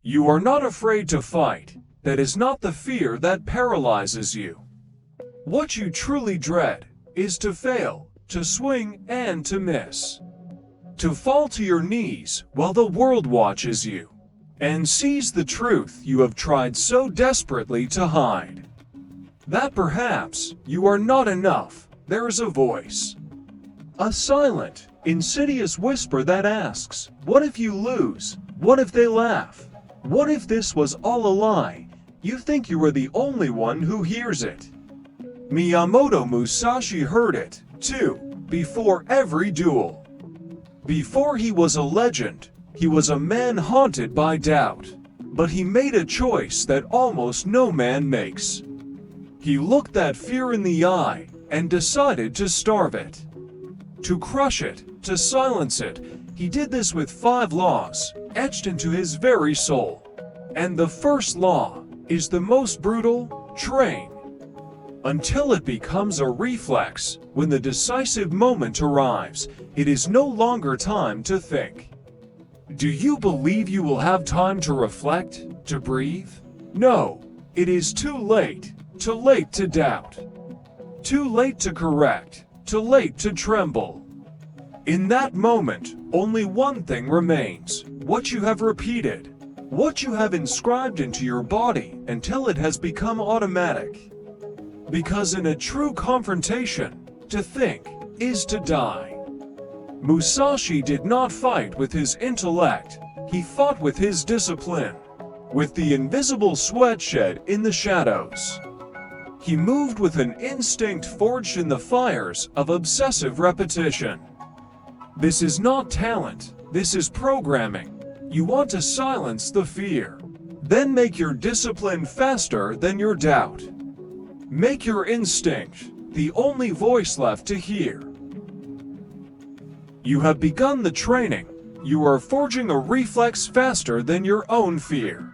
You are not afraid to fight. That is not the fear that paralyzes you. What you truly dread is to fail, to swing and to miss. To fall to your knees while the world watches you and sees the truth you have tried so desperately to hide. That perhaps you are not enough. There is a voice. A silent, insidious whisper that asks, what if you lose? What if they laugh? What if this was all a lie? You think you are the only one who hears it. Miyamoto Musashi heard it, too, before every duel. Before he was a legend, he was a man haunted by doubt. But he made a choice that almost no man makes. He looked that fear in the eye and decided to starve it. To crush it, to silence it. He did this with 5 laws, etched into his very soul. And the first law is the most brutal: train. Until it becomes a reflex, when the decisive moment arrives, it is no longer time to think. Do you believe you will have time to reflect, to breathe? No, it is too late to doubt. Too late to correct, too late to tremble. In that moment, only one thing remains: what you have repeated, what you have inscribed into your body until it has become automatic. Because in a true confrontation, to think is to die. Musashi did not fight with his intellect, he fought with his discipline, with the invisible sweat shed in the shadows. He moved with an instinct forged in the fires of obsessive repetition. This is not talent, this is programming. You want to silence the fear. Then make your discipline faster than your doubt. Make your instinct the only voice left to hear. You have begun the training. You are forging a reflex faster than your own fear.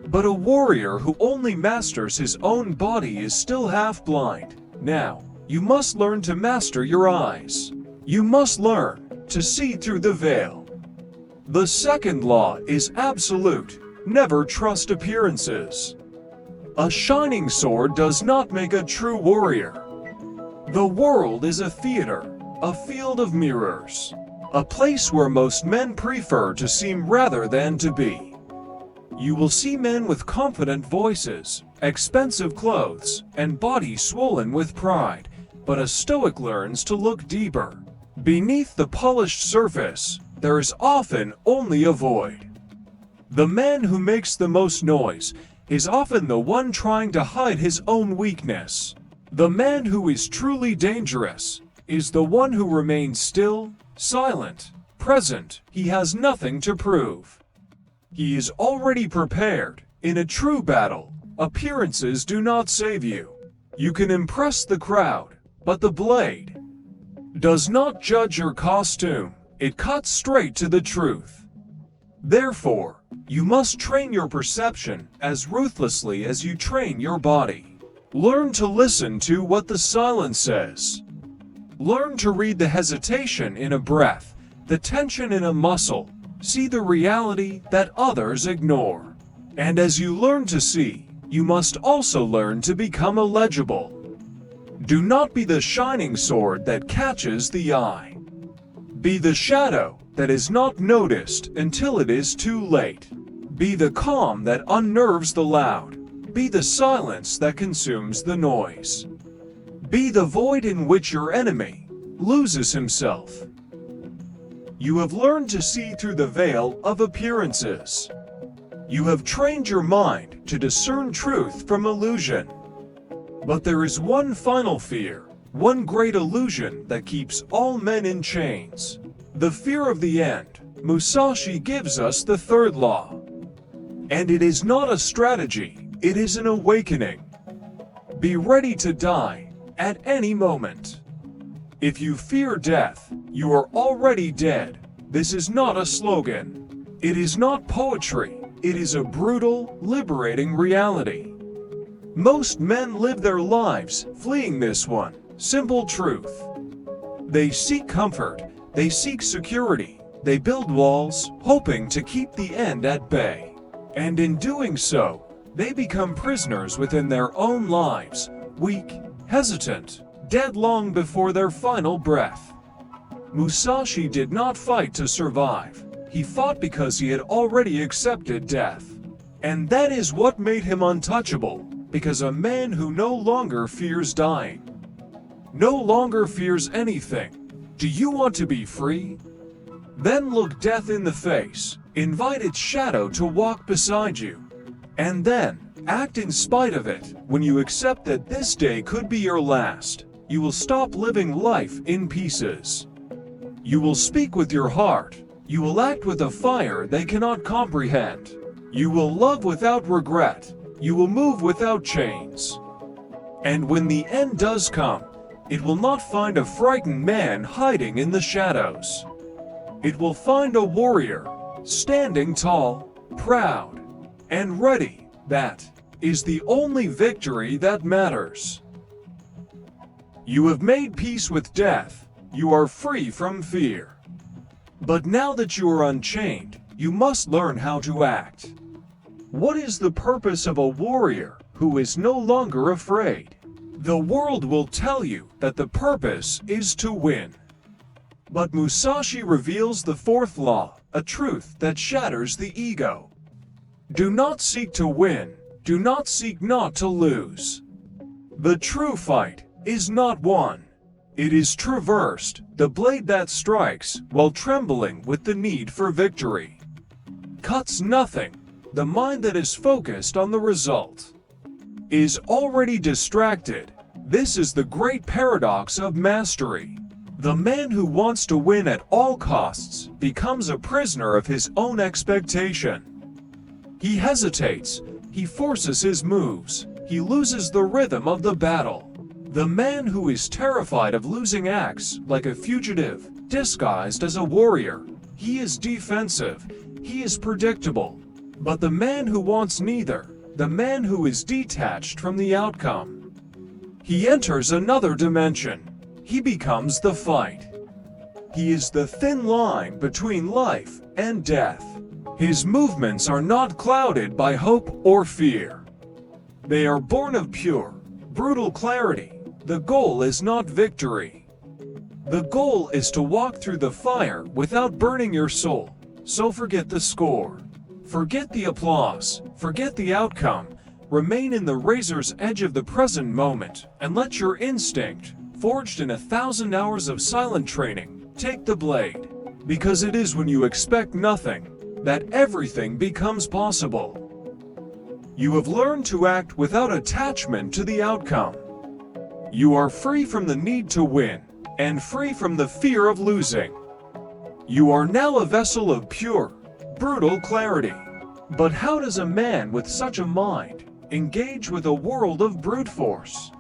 But a warrior who only masters his own body is still half blind. Now, you must learn to master your eyes. You must learn to see through the veil. The second law is absolute. Never trust appearances. A shining sword does not make a true warrior. The world is a theater, a field of mirrors, a place where most men prefer to seem rather than to be. You will see men with confident voices, expensive clothes, and bodies swollen with pride, but a Stoic learns to look deeper. Beneath the polished surface, there is often only a void. The man who makes the most noise is often the one trying to hide his own weakness. The man who is truly dangerous is the one who remains still, silent, present. He has nothing to prove. He is already prepared. In a true battle, appearances do not save you. You can impress the crowd, but the blade does not judge your costume. It cuts straight to the truth. Therefore, you must train your perception as ruthlessly as you train your body. Learn to listen to what the silence says. Learn to read the hesitation in a breath, the tension in a muscle. See the reality that others ignore. And as you learn to see, you must also learn to become illegible. Do not be the shining sword that catches the eye. Be the shadow that is not noticed until it is too late. Be the calm that unnerves the loud. Be the silence that consumes the noise. Be the void in which your enemy loses himself. You have learned to see through the veil of appearances. You have trained your mind to discern truth from illusion. But there is one final fear, one great illusion that keeps all men in chains. The fear of the end. Musashi gives us the third law. And it is not a strategy, it is an awakening. Be ready to die at any moment. If you fear death, you are already dead. This is not a slogan. It is not poetry. It is a brutal, liberating reality. Most men live their lives fleeing this one simple truth. They seek comfort, they seek security, they build walls, hoping to keep the end at bay. And in doing so, they become prisoners within their own lives, weak, hesitant, dead long before their final breath. Musashi did not fight to survive. He fought because he had already accepted death. And that is what made him untouchable, because a man who no longer fears dying, no longer fears anything. Do you want to be free? Then look death in the face, invite its shadow to walk beside you, and then act in spite of it. When you accept that this day could be your last, you will stop living life in pieces. You will speak with your heart. You will act with a fire they cannot comprehend. You will love without regret. You will move without chains. And when the end does come, it will not find a frightened man hiding in the shadows. It will find a warrior, standing tall, proud, and ready. That is the only victory that matters. You have made peace with death. You are free from fear. But now that you are unchained, you must learn how to act. What is the purpose of a warrior who is no longer afraid? The world will tell you that the purpose is to win. But Musashi reveals the fourth law, a truth that shatters the ego. Do not seek to win. Do not seek not to lose. The true fight is not won. It is traversed, the blade that strikes, while trembling with the need for victory. Cuts nothing. The mind that is focused on the result is already distracted. This is the great paradox of mastery. The man who wants to win at all costs becomes a prisoner of his own expectation. He hesitates, he forces his moves, he loses the rhythm of the battle. The man who is terrified of losing acts like a fugitive, disguised as a warrior. He is defensive, he is predictable. But the man who wants neither, the man who is detached from the outcome, he enters another dimension. He becomes the fight. He is the thin line between life and death. His movements are not clouded by hope or fear. They are born of pure, brutal clarity. The goal is not victory. The goal is to walk through the fire without burning your soul. So forget the score. Forget the applause. Forget the outcome. Remain in the razor's edge of the present moment and let your instinct, forged in 1,000 hours of silent training, take the blade. Because it is when you expect nothing that everything becomes possible. You have learned to act without attachment to the outcome. You are free from the need to win and free from the fear of losing. You are now a vessel of pure, brutal clarity. But how does a man with such a mind engage with a world of brute force?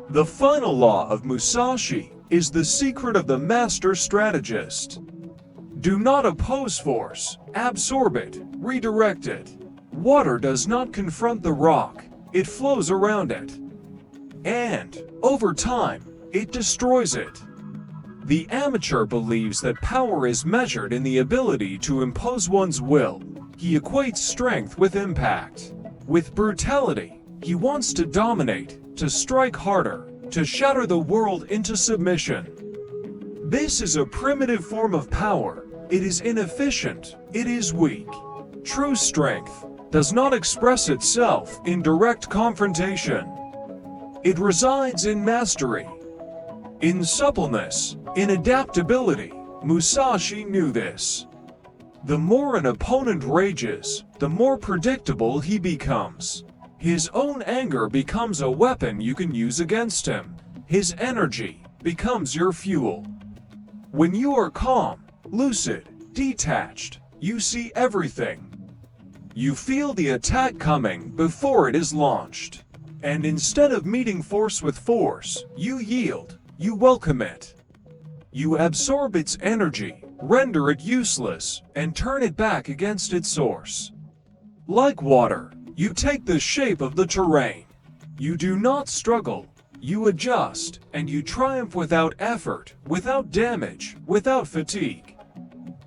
The final law of Musashi is the secret of the master strategist. Do not oppose force, absorb it, redirect it. Water does not confront the rock, it flows around it. And, over time, it destroys it. The amateur believes that power is measured in the ability to impose one's will. He equates strength with impact. With brutality, he wants to dominate, to strike harder, to shatter the world into submission. This is a primitive form of power. It is inefficient. It is weak. True strength does not express itself in direct confrontation. It resides in mastery, in suppleness, in adaptability. Musashi knew this. The more an opponent rages, the more predictable he becomes. His own anger becomes a weapon you can use against him. His energy becomes your fuel. When you are calm, lucid, detached, you see everything. You feel the attack coming before it is launched. And instead of meeting force with force, you yield, you welcome it. You absorb its energy, render it useless, and turn it back against its source. Like water, you take the shape of the terrain. You do not struggle, you adjust, and you triumph without effort, without damage, without fatigue.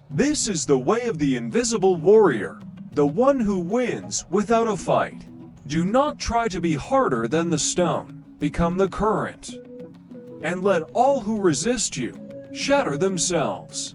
This is the way of the invisible warrior, the one who wins without a fight. Do not try to be harder than the stone. Become the current. And let all who resist you shatter themselves.